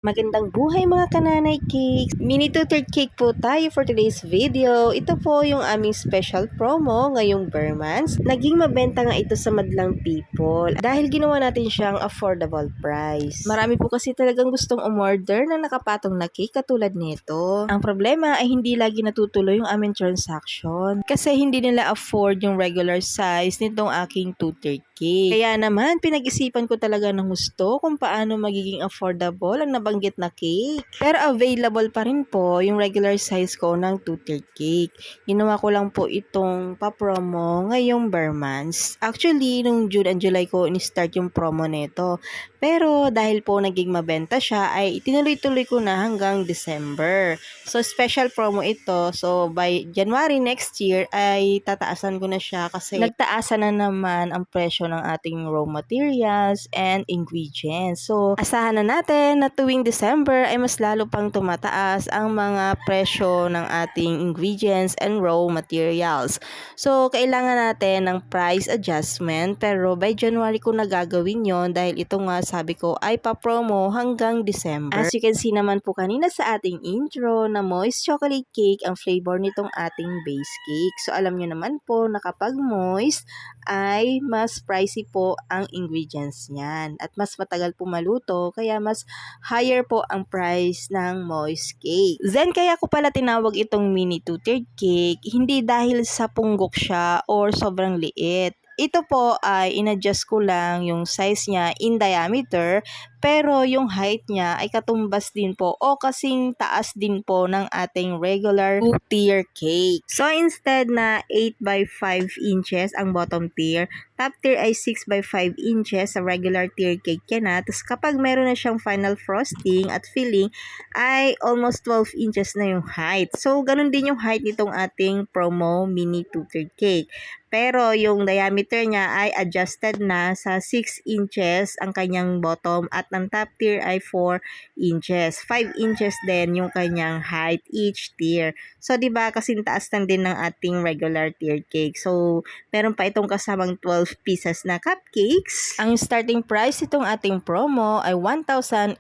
Magandang buhay mga kananay cakes! Mini two-third cake po tayo for today's video. Ito po yung aming special promo ngayong bare months. Naging mabenta nga ito sa madlang people dahil ginawa natin siyang affordable price. Marami po kasi talagang gustong umorder ng nakapatong na cake katulad nito. Ang problema ay hindi lagi natutuloy yung aming transaction kasi hindi nila afford yung regular size nitong aking two-third cake. Kaya naman pinag-isipan ko talaga ng gusto kung paano magiging affordable ang nabanggit na cake. Pero available pa rin po yung regular size ko ng two-third cake. Ginawa ko lang po itong pa-promo ngayong bare months. Actually, nung June and July ko in-start yung promo nito. Pero dahil po naging mabenta siya ay itinuloy-tuloy ko na hanggang December. So special promo ito. So by January next year ay tataasan ko na siya kasi nagtaasan na naman ang presyo ng ating raw materials and ingredients. So asahan na natin na tuwing December ay mas lalo pang tumataas ang mga presyo ng ating ingredients and raw materials. So kailangan natin ng price adjustment pero by January ko na gagawin yon dahil ito nga sabi ko ay pa-promo hanggang December. As you can see naman po kanina sa ating intro na moist chocolate cake ang flavor nitong ating base cake. So alam nyo naman po na kapag moist ay mas pricey po ang ingredients niyan at mas matagal po maluto kaya mas higher po ang price ng moist cake. Then kaya ko pala tinawag itong mini two-third cake hindi dahil sa punggok siya or sobrang liit. Ito po ay inadjust ko lang yung size niya in diameter pero yung height niya ay katumbas din po o kasing taas din po ng ating regular 2-tier cake. So instead na 8 by 5 inches ang bottom tier, top tier ay 6 by 5 inches sa regular tier cake yan na. Tapos kapag meron na siyang final frosting at filling ay almost 12 inches na yung height. So ganun din yung height nitong ating promo mini 2-tier cake. Pero yung diameter niya ay adjusted na sa 6 inches ang kanyang bottom at ng top tier ay 4 inches. 5 inches din yung kanyang height each tier. So, di ba kasing taas lang din ng ating regular tier cake. So, meron pa itong kasamang 12 pieces na cupcakes. Ang starting price itong ating promo ay 1,850.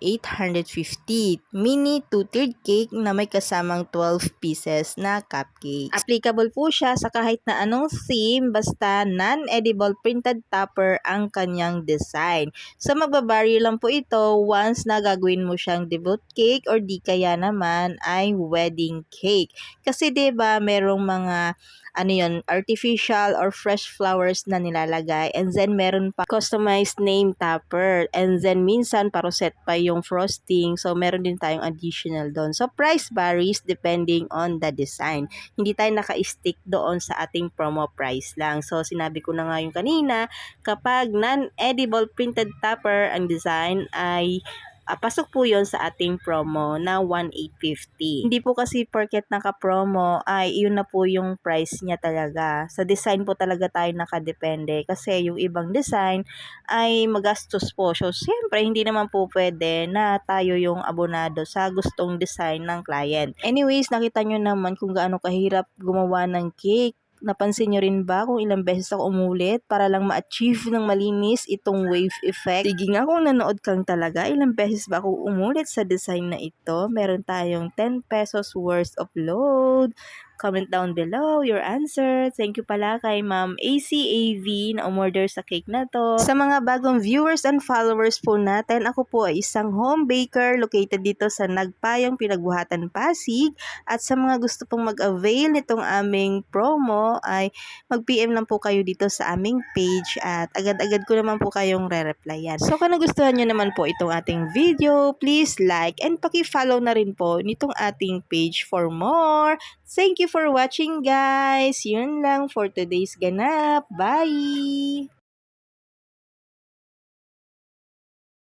Mini 2-tiered cake na may kasamang 12 pieces na cupcakes. Applicable po siya sa kahit na anong theme basta non-edible printed topper ang kanyang design. So magbabari lang po ito once na gagawin mo siyang debut cake or di kaya naman ay wedding cake. Kasi 'di ba merong mga artificial or fresh flowers na nilalagay and then meron pa customized name topper and then minsan paroset pa yung frosting so meron din tayong additional doon. So price varies depending on the design. Hindi tayo naka-stick doon sa ating promo price lang. So sinabi ko na nga yung kanina, kapag non-edible printed topper ang design ay pasok po yon sa ating promo na 1,850. Hindi po kasi porket naka-promo ay yun na po yung price niya talaga. Sa design po talaga tayo nakadepende kasi yung ibang design ay magastos po. So, siyempre, hindi naman po pwede na tayo yung abonado sa gustong design ng client. Anyways, nakita nyo naman kung gaano kahirap gumawa ng cake. Napansin nyo rin ba kung ilang beses ako umulit para lang ma-achieve ng malinis itong wave effect? Sige nga kung nanood kang talaga, ilang beses ba ako umulit sa design na ito? Meron tayong 10 pesos worth of load. Comment down below your answer. Thank you pala kay Ma'am ACAV na umorder sa cake na to. Sa mga bagong viewers and followers po natin, ako po ay isang home baker located dito sa Nagpayong Pinagbuhatan, Pasig. At sa mga gusto pong mag-avail nitong aming promo ay mag-PM lang po kayo dito sa aming page at agad-agad ko naman po kayong re-replyan. So kung nagustuhan nyo naman po itong ating video, please like and paki-follow na rin po nitong ating page for more. Thank you for watching guys. Yun lang for today's ganap. Bye!